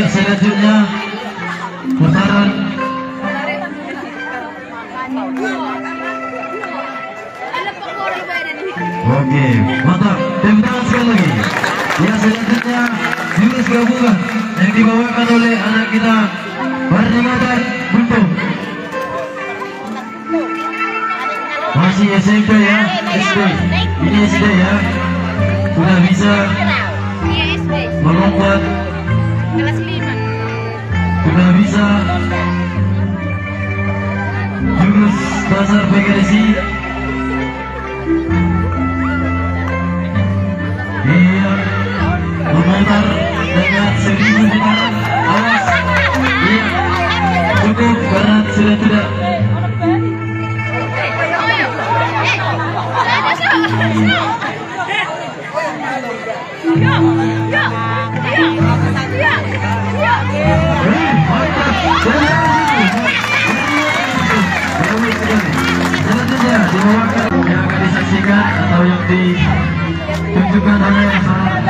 selanjutnya putaran. Oke, mantap. Tepuk tangan sekali lagi. Ya, selanjutnya jurus gabungan yang dibawakan oleh anak kita Perningatan Buntung. Masih SMP ya, SD. Ini SD ya. Sudah bisa melompat. Sudah bisa jurus dasar PGRSI. Iya, memutar dengan 1000 putaran. Awas. Iya, cukup karena sudah tidak. Selanjutnya dibawakan yang akan disaksikan atau yang ditunjukkan oleh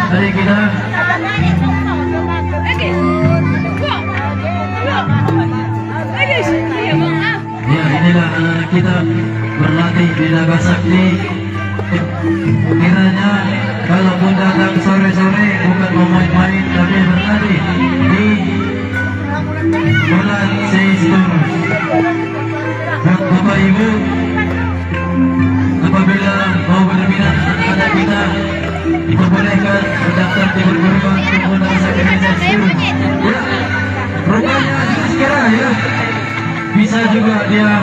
dari kita. Ya, inilah anak kita berlatih di Nagasaki. Kiranya kalaupun datang sore-sore bukan mau main-main tapi berlatih di bulan Seisturus. Buat Bapak Ibu, apabila mau berminat anak kita diperbolehkan mendaftar di perguruan tinggi Nagasaki Seisturus. Ya, rupanya segera ya. Bisa juga dia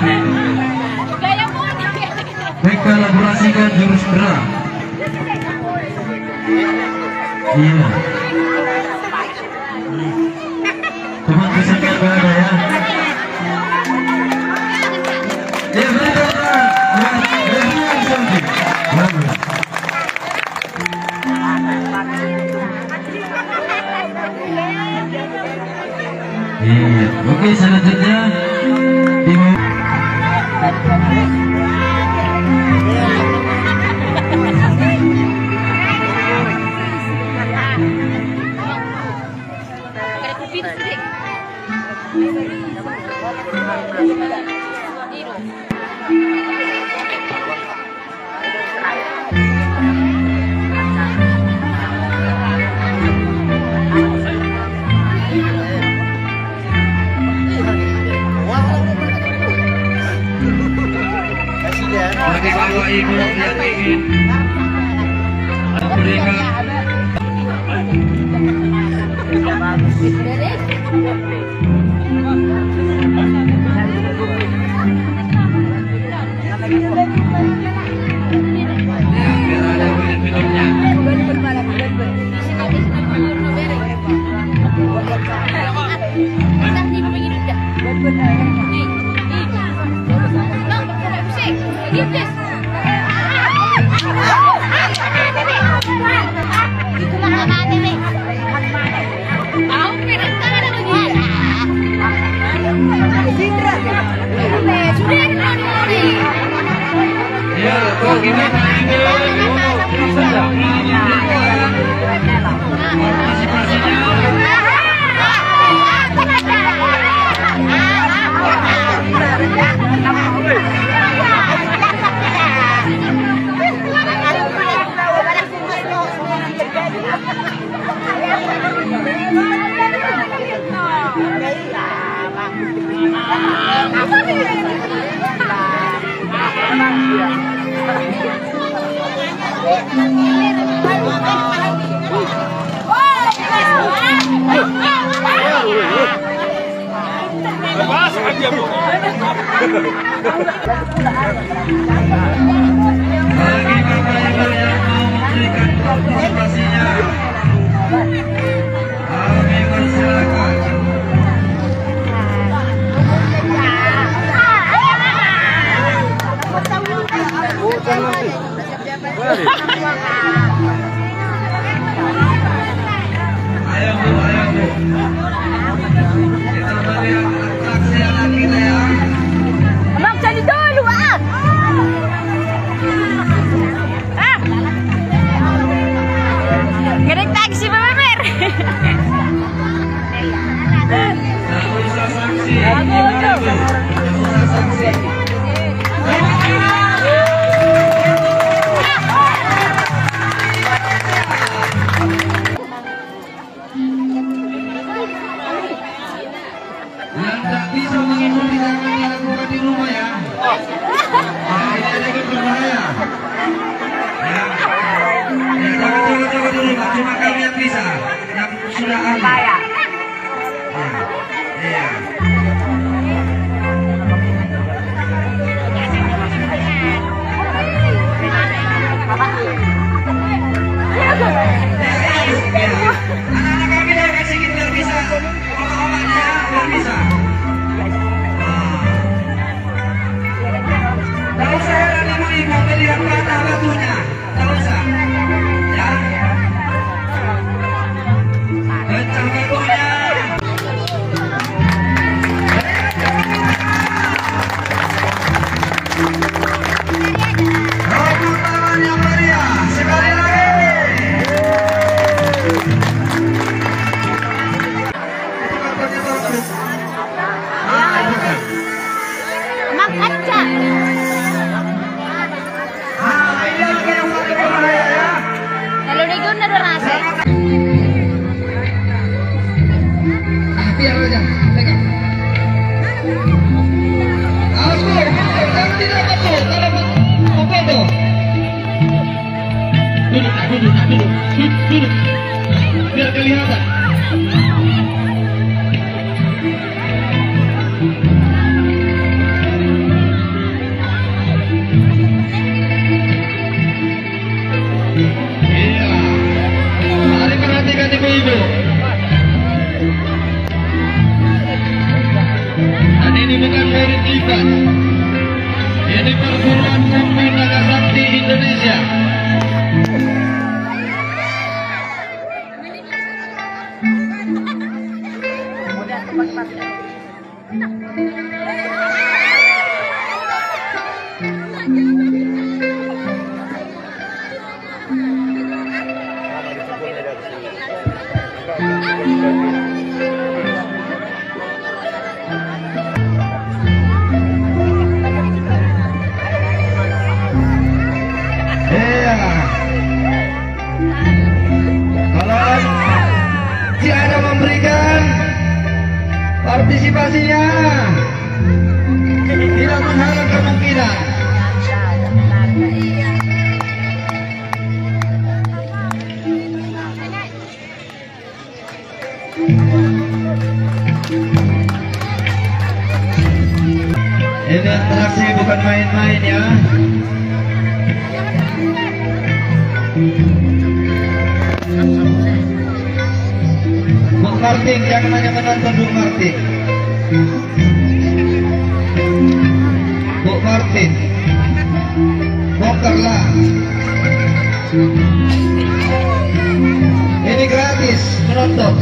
mengkolaborasikan jurus gerak. Iya. Cuma bisa berada ya. Ya benar. Iya. Oke, selanjutnya bagi Bapak Ibu yang ingin memberikan bagi Bapak Ibu yang mau memberikan partisipasinya, kami persilakan. Ayo Bu, ayo Bu. Kita melihat atraksi anak kita ya. Abang jadi dulu ah. Gede taksi Pak Mer. Tepuk tangan yang meriah sekali lagi. Mak kaca. Kalau digun na dorase. Biar aja, pegang. Awas bro, jangan tidak betul. Kalau apa tuh? Duduk. Biar kelihatan. Iya. Mari perhatikan ibu-ibu. Dan ini bukan murid Iban. Ini perguruan pemimpin naga sakti Indonesia. Kalau si ada memberikan partisipasinya, tidak menghalang kemungkinan. Ini atraksi bukan main-main ya. Bung Martin, jangan hanya menonton Bung Martin. Bung Martin, bongkarlah. Ini gratis menonton.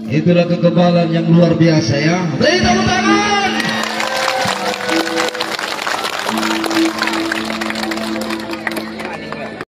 Itulah kekebalan yang luar biasa ya. Beri tepuk tangan.